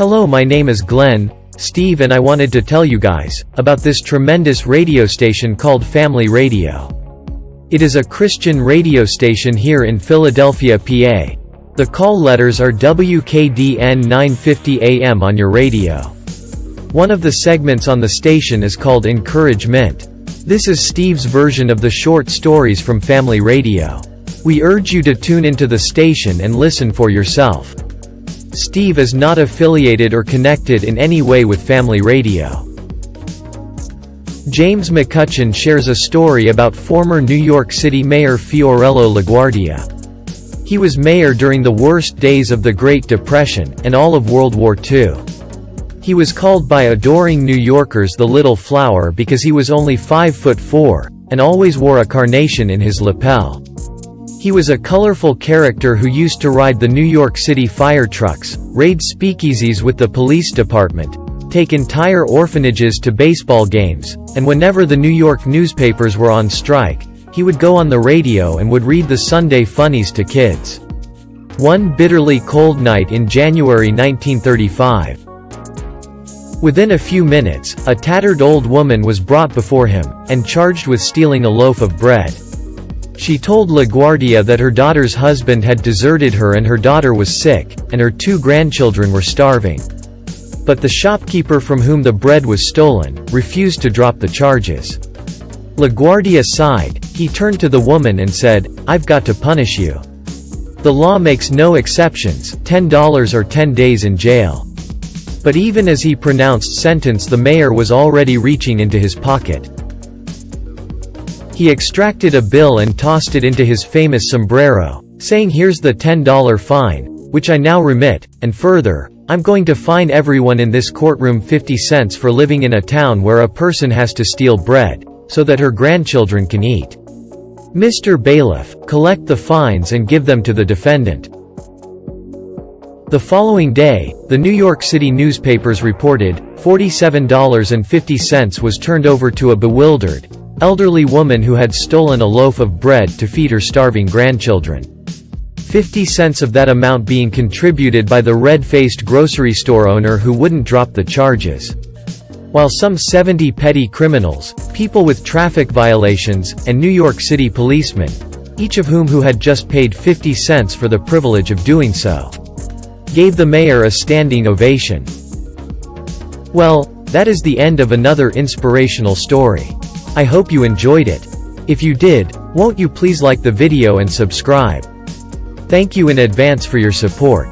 Hello, my name is Glenn, Steve, and I wanted to tell you guys about this tremendous radio station called Family Radio. It is a Christian radio station here in Philadelphia, PA. The call letters are WKDN 950 AM on your radio. One of the segments on the station is called Encouragement. This is Steve's version of the short stories from Family Radio. We urge you to tune into the station and listen for yourself. Steve is not affiliated or connected in any way with Family Radio. James McCutcheon shares a story about former New York City Mayor Fiorello LaGuardia. He was mayor during the worst days of the Great Depression and all of World War II. He was called by adoring New Yorkers the Little Flower because he was only 5'4" and always wore a carnation in his lapel. He was a colorful character who used to ride the New York City fire trucks, raid speakeasies with the police department, take entire orphanages to baseball games, and whenever the New York newspapers were on strike, he would go on the radio and would read the Sunday funnies to kids. One bitterly cold night in January 1935. Within a few minutes, a tattered old woman was brought before him, and charged with stealing a loaf of bread. She told LaGuardia that her daughter's husband had deserted her and her daughter was sick, and her 2 grandchildren were starving. But the shopkeeper from whom the bread was stolen refused to drop the charges. LaGuardia sighed. He turned to the woman and said, "I've got to punish you. The law makes no exceptions, $10 or 10 days in jail." But even as he pronounced sentence, the mayor was already reaching into his pocket. He extracted a bill and tossed it into his famous sombrero, saying, "Here's the $10 fine, which I now remit, and further, I'm going to fine everyone in this courtroom 50 cents for living in a town where a person has to steal bread, so that her grandchildren can eat. Mr. Bailiff, collect the fines and give them to the defendant." The following day, the New York City newspapers reported, $47.50 was turned over to a bewildered, elderly woman who had stolen a loaf of bread to feed her starving grandchildren. 50 cents of that amount being contributed by the red-faced grocery store owner who wouldn't drop the charges. While some 70 petty criminals, people with traffic violations, and New York City policemen, each of whom had just paid 50 cents for the privilege of doing so, gave the mayor a standing ovation. Well, that is the end of another inspirational story. I hope you enjoyed it. If you did, won't you please like the video and subscribe? Thank you in advance for your support.